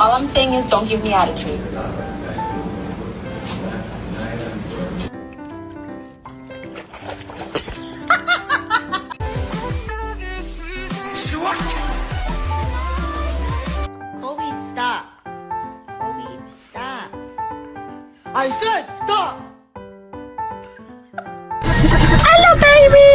All I'm saying is don't give me attitude. Kobe, stop. Kobe, stop. I said stop! Hello, baby!